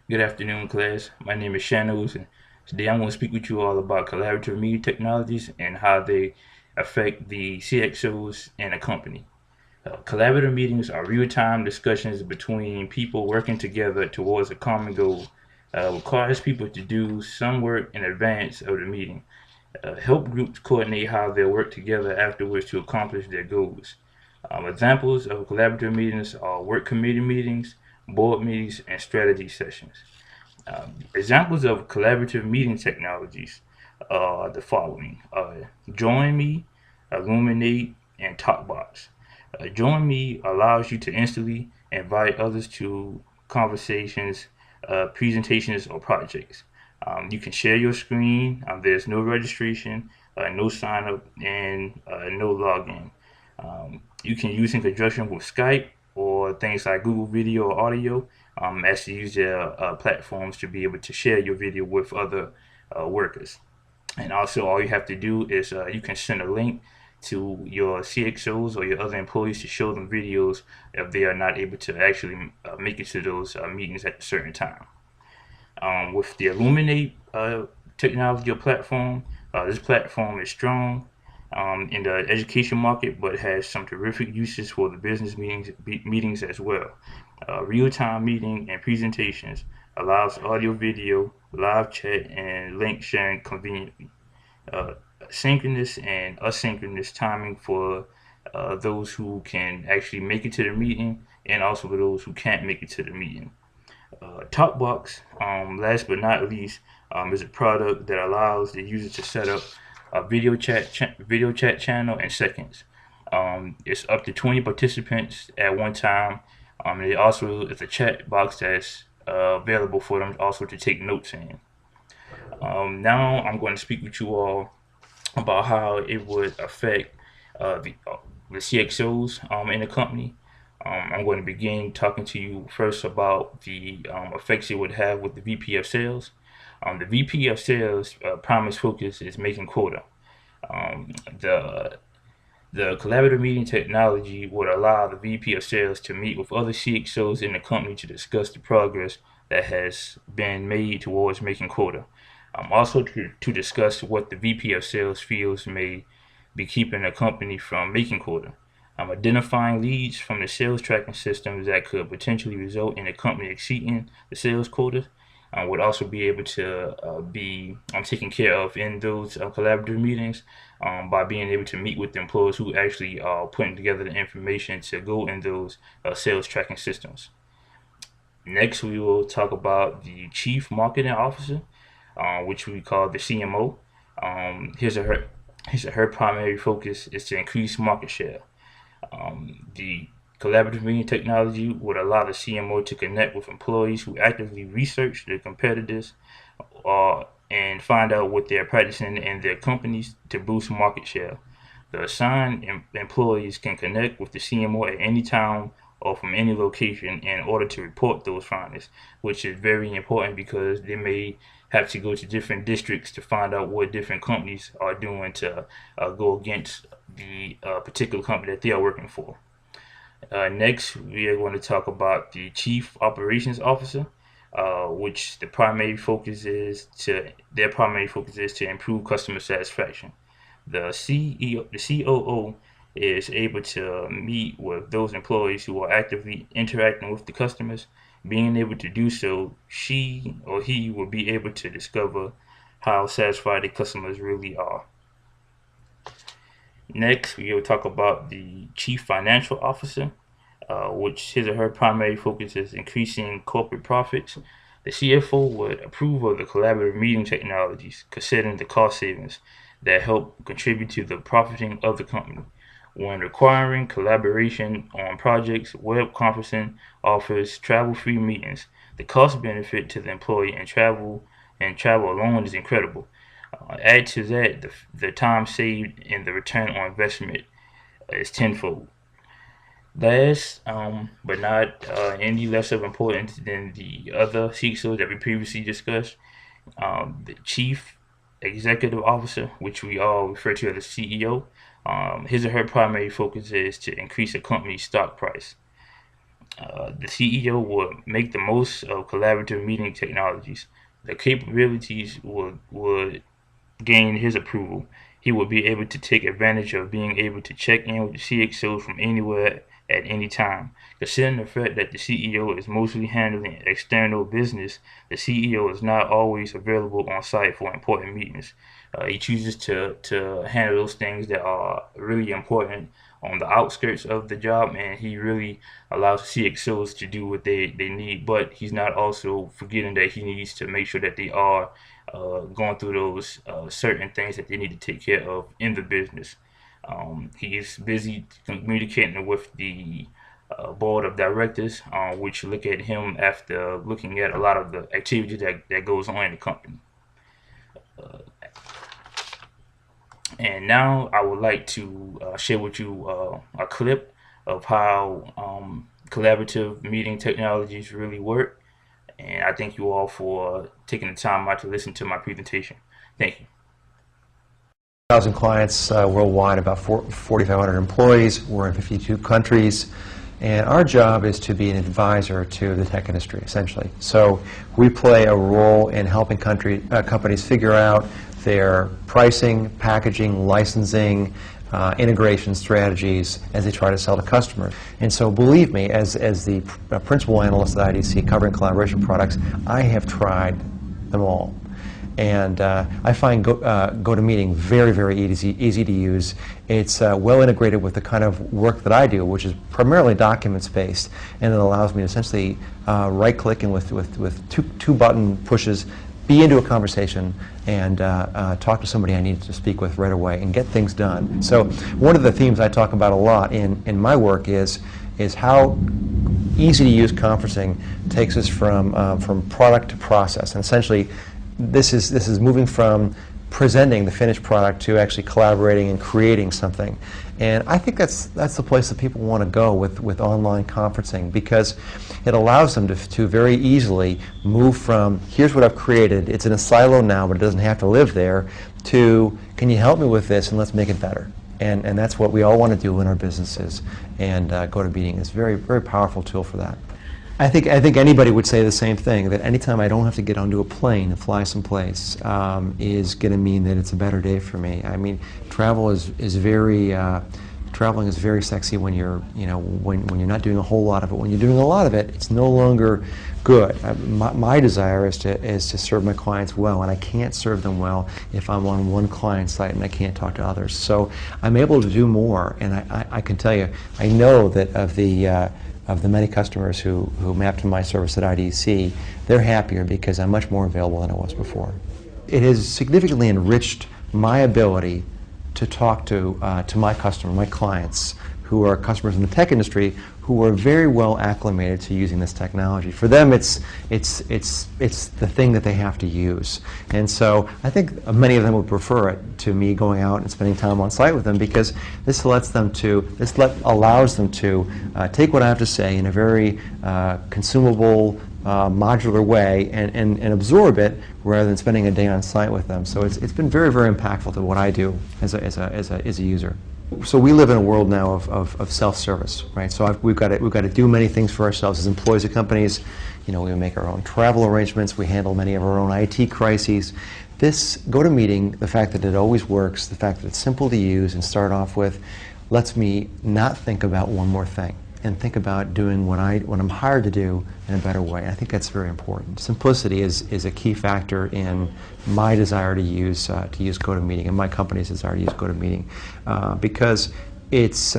Good afternoon, class. My name is Shanos, and today I'm going to speak with you all about collaborative media technologies and how they affect the CXOs in a company. Collaborative meetings are real-time discussions between people working together towards a common goal. Requires people to do some work in advance of the meeting. Help groups coordinate how they'll work together afterwards to accomplish their goals. Examples of collaborative meetings are work committee meetings, board meetings, and strategy sessions. Examples of collaborative meeting technologies are the following: Join Me, Illuminate, and TalkBox. Join Me allows you to instantly invite others to conversations, presentations, or projects. You can share your screen. There's no registration, no sign up, and no login. You can use in conjunction with Skype or things like Google Video or Audio, as you use their platforms to be able to share your video with other workers. And also, all you have to do is you can send a link to your CXOs or your other employees to show them videos if they are not able to actually make it to those meetings at a certain time. With the Illuminate technology or platform, this platform is strong in the education market, but has some terrific uses for the business meetings as well. Real-time meeting and presentations allows audio, video, live chat, and link sharing conveniently. Uh, Synchronous and asynchronous timing for those who can actually make it to the meeting, and also for those who can't make it to the meeting. TalkBox, last but not least, is a product that allows the user to set up a video chat channel in seconds. It's up to 20 participants at one time. And it also is a chat box that's available for them also to take notes in. Now I'm going to speak with you all about how it would affect the CXOs in the company. I'm going to begin talking to you first about the effects it would have with the VP of sales. The VP of sales' primary focus is making quota. Um, the the collaborative meeting technology would allow the VP of sales to meet with other CXOs in the company to discuss the progress that has been made towards making quota. Also to discuss what the VP of sales feels may be keeping the company from making quota. Identifying leads from the sales tracking systems that could potentially result in the company exceeding the sales quota would also be able to be taken care of in those collaborative meetings by being able to meet with the employees who actually are putting together the information to go in those sales tracking systems. Next, we will talk about the Chief Marketing Officer, which we call the CMO. His or her primary focus is to increase market share. The collaborative meeting technology would allow the CMO to connect with employees who actively research their competitors and find out what they're practicing in their companies to boost market share. The assigned employees can connect with the CMO at any time or from any location in order to report those findings, which is very important because they may have to go to different districts to find out what different companies are doing to go against the particular company that they are working for. Next, we are going to talk about the Chief Operations Officer, which their primary focus is to improve customer satisfaction. The COO is able to meet with those employees who are actively interacting with the customers. Being able to do so, she or he will be able to discover how satisfied the customers really are. Next, we will talk about the Chief Financial Officer, which his or her primary focus is increasing corporate profits. The CFO would approve of the collaborative meeting technologies, considering the cost savings that help contribute to the profiting of the company. When requiring collaboration on projects, web conferencing offers travel-free meetings. The cost benefit to the employee and travel alone is incredible. Add to that the time saved and the return on investment is tenfold. Last, but not any less of importance than the other CXOs that we previously discussed, the Chief Executive Officer, which we all refer to as the CEO, his or her primary focus is to increase a company's stock price. The CEO will make the most of collaborative meeting technologies. The capabilities would gain his approval. He will be able to take advantage of being able to check in with the CXO from anywhere at any time. Considering the fact that the CEO is mostly handling external business, the CEO is not always available on site for important meetings. He chooses to handle those things that are really important on the outskirts of the job, and he really allows CXOs to do what they need, but he's not also forgetting that he needs to make sure that they are going through those certain things that they need to take care of in the business. He is busy communicating with the board of directors, which look at him after looking at a lot of the activity that goes on in the company. And now I would like to share with you a clip of how collaborative meeting technologies really work. And I thank you all for taking the time out to listen to my presentation. Thank you. 1,000 clients worldwide, about 4,500 employees. We're in 52 countries. And our job is to be an advisor to the tech industry, essentially. So we play a role in helping companies figure out their pricing, packaging, licensing, integration strategies as they try to sell to customers. And so believe me, as the principal analyst at IDC covering collaboration products, I have tried them all. And I find GoToMeeting very, very easy to use. It's well integrated with the kind of work that I do, which is primarily documents-based, and it allows me to essentially right-click and with two button pushes be into a conversation and talk to somebody I need to speak with right away and get things done. So one of the themes I talk about a lot in my work is how easy-to-use conferencing takes us from product to process. And essentially, this is moving from presenting the finished product to actually collaborating and creating something. And I think that's the place that people want to go with online conferencing, because it allows them to very easily move from, here's what I've created, it's in a silo now, but it doesn't have to live there, to, can you help me with this and let's make it better. And that's what we all want to do in our businesses. And GoToMeeting is a very, very powerful tool for that. I think anybody would say the same thing, that anytime I don't have to get onto a plane and fly someplace is going to mean that it's a better day for me. I mean, traveling is very sexy when you're, when you're not doing a whole lot of it. When you're doing a lot of it, it's no longer good. My desire is to serve my clients well, and I can't serve them well if I'm on one client site and I can't talk to others. So I'm able to do more, and I can tell you, I know that of the many customers who map to my service at IDC, they're happier because I'm much more available than I was before. It has significantly enriched my ability to talk to my my clients, who are customers in the tech industry, who are very well acclimated to using this technology. For them, it's the thing that they have to use. And so I think many of them would prefer it to me going out and spending time on site with them, because this allows them to take what I have to say in a very consumable, modular way and absorb it rather than spending a day on site with them. So it's been very, very impactful to what I do as a user. So we live in a world now of self-service, right? So we've got to do many things for ourselves as employees of companies. We make our own travel arrangements. We handle many of our own IT crises. This GoToMeeting, the fact that it always works, the fact that it's simple to use and start off with, lets me not think about one more thing and think about doing what I'm hired to do in a better way. I think that's very important. Simplicity is a key factor in my desire to use GoToMeeting, and my company's desire to use GoToMeeting, because it's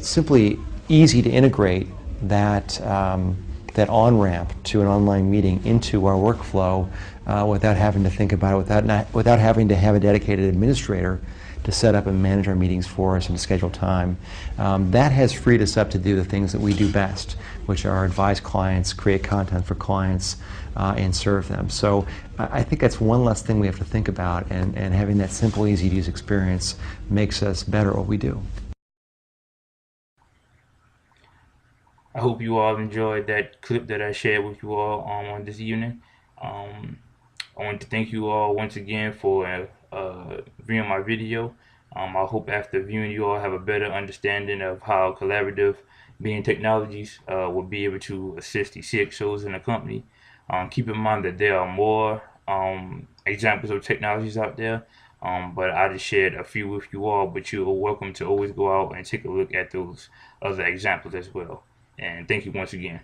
simply easy to integrate that on-ramp to an online meeting into our workflow without having to think about it, without having to have a dedicated administrator to set up and manage our meetings for us and to schedule time. That has freed us up to do the things that we do best, which are advise clients, create content for clients, and serve them. So I think that's one less thing we have to think about, and having that simple, easy-to-use experience makes us better at what we do. I hope you all enjoyed that clip that I shared with you all on this evening. I want to thank you all once again for viewing my video. I hope after viewing you all have a better understanding of how collaborative Being Technologies will be able to assist the CXOs in the company. Keep in mind that there are more examples of technologies out there, but I just shared a few with you all, but you are welcome to always go out and take a look at those other examples as well. And thank you once again.